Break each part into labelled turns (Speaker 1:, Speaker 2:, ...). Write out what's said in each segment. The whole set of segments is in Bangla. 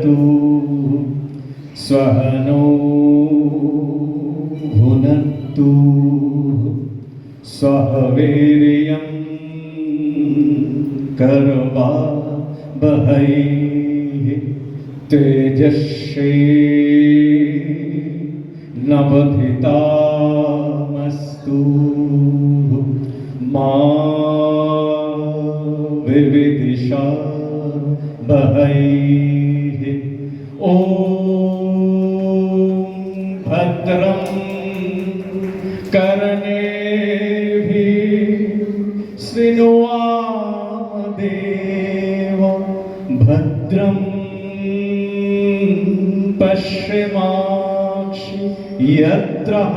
Speaker 1: भवतु स्वहनो भुनक्तु स्वः वीर्यं करवावहै तेजस्वी नवधितामस्तु मा विद्विषावहै। ॐ भद्रं कर्णेभिः शृणुयामदेव भद्रं पश्येमाक्षियत्रः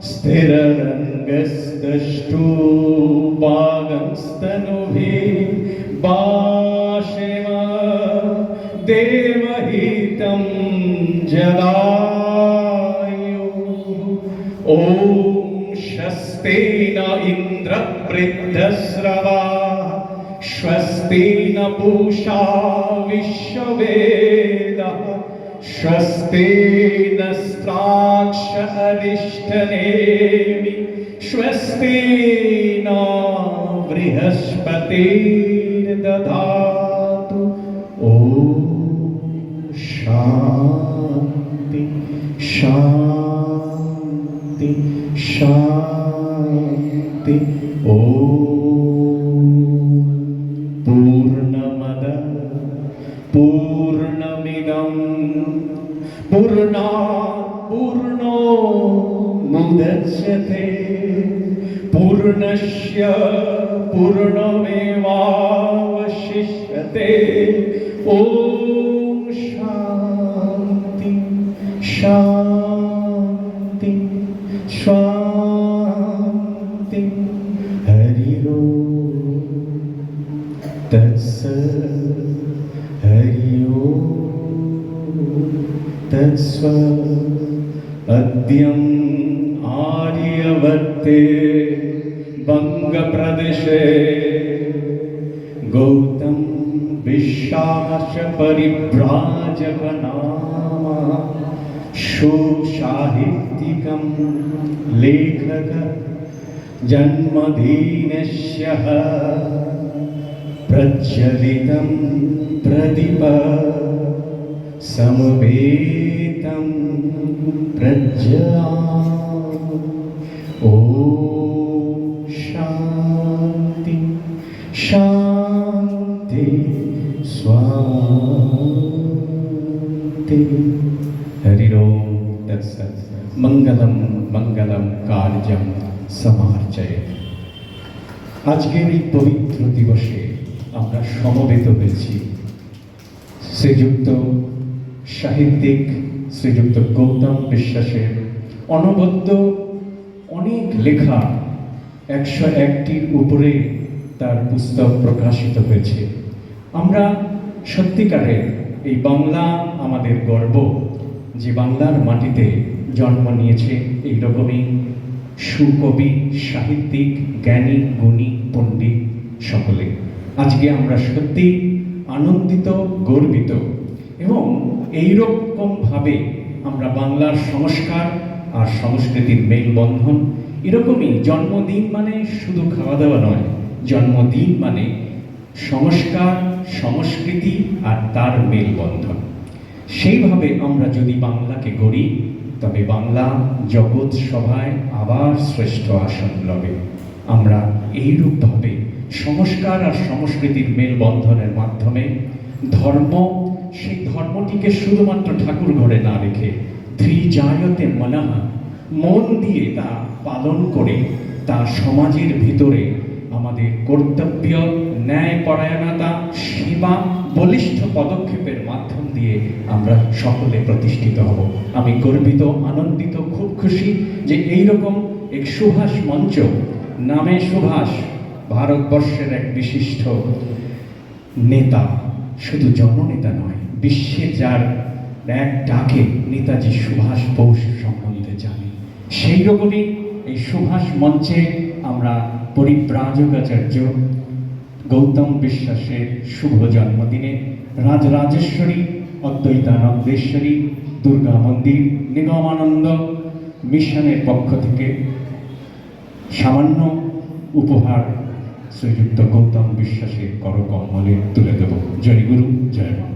Speaker 1: स्थिररङ्गस्तष्टुभागंस्तनुभिः भाषेम देवहितं जलायुः। ॐ स्वस्ति न इन्द्रवृद्धश्रवाः स्वस्ति न पूषा विश्ववेदाः स्वस्ति नस्त्राक्षअरिष्टनेमिः स्वस्ति न बृहस्पतिर्दधातु। ॐ शान्ति शान्ति शान्ति। ॐ पूर्णमदः पूर्णमिदं पूर्णात् पूर्णो मुदच्यते पूर्णस्य पूर्णमेवावशिष्यते। ॐ शान्ति शान्ति शान्ति। हरि ओम् तत्सत् हरि ओम् तत्सत्। अद्यम् आर्यवर्ते बंगप्रदेशे गौतम विश्वास परिव्राजकनाम सुसाहित्यिकं लेखक जन्मदिनस्य प्रज्वलितं प्रदीप समवेतं प्रज्वलामि। ॐ शान्ति शान्ति स्वान्ति। हरि ओम् तत्सत्। मंगलम मंगलम कार्यम समार्चयेत्। আজকের এই পবিত্র দিবসে আমরা সমবেত হয়েছি শ্রীযুক্ত সাহিত্যিক শ্রীযুক্ত গৌতম বিশ্বাসের অনবদ্য অনেক লেখা 101টির উপরে তার পুস্তক প্রকাশিত হয়েছে। আমরা সত্যিকারের এই বাংলা আমাদের গর্ব, যে বাংলার মাটিতে জন্ম নিয়েছে এইরকমই সুকবি সাহিত্যিক জ্ঞানী গুণী পণ্ডিত সকলে। আজকে আমরা সত্যি আনন্দিত গর্বিত এবং এইরকমভাবে আমরা বাংলার সংস্কার আর সংস্কৃতির মেলবন্ধন, এরকমই জন্মদিন মানে শুধু খাওয়া দাওয়া নয়, জন্মদিন মানে সংস্কার সংস্কৃতি আর তার মেলবন্ধন। সেইভাবে আমরা যদি বাংলাকে গড়ি তবে বাংলা জগৎ সভায় আবার শ্রেষ্ঠ আসন লবে। আমরা এইরূপভাবে সংস্কার আর সংস্কৃতির মেলবন্ধনের মাধ্যমে ধর্ম, সেই ধর্মটিকে শুধুমাত্র ঠাকুর ঘরে না রেখে ধ্রিজায়তে মনঃ, মন দিয়ে তা পালন করে তা সমাজের ভিতরে আমাদের কর্তব্য, ন্যায় পরায়ণতা, সেবা, বলিষ্ঠ পদক্ষেপের মাধ্যম দিয়ে আমরা সকলে প্রতিষ্ঠিত হব। আমি গর্বিত, আনন্দিত, খুব খুশি যে এইরকম এক সুভাষ মঞ্চ, নামে সুভাষ, ভারতবর্ষের এক বিশিষ্ট নেতা, শুধু জননেতা নয়, বিশ্বে যার এক ডাকে নেতাজি সুভাষ বোস সম্বন্ধে জানি, সেই রকমই এই সুভাষ মঞ্চে আমরা পরিব্রাজক আচার্য গৌতম বিশ্বাসের শুভ জন্মদিনে রাজরাজেশ্বরী অদ্বৈতানন্দেশ্বরী দুর্গা মন্দির নিগমানন্দ মিশনের পক্ষ থেকে সামান্য উপহার শ্রীযুক্ত গৌতম বিশ্বাসের করকমলে তুলে দেব। জয় গুরু, জয় মা।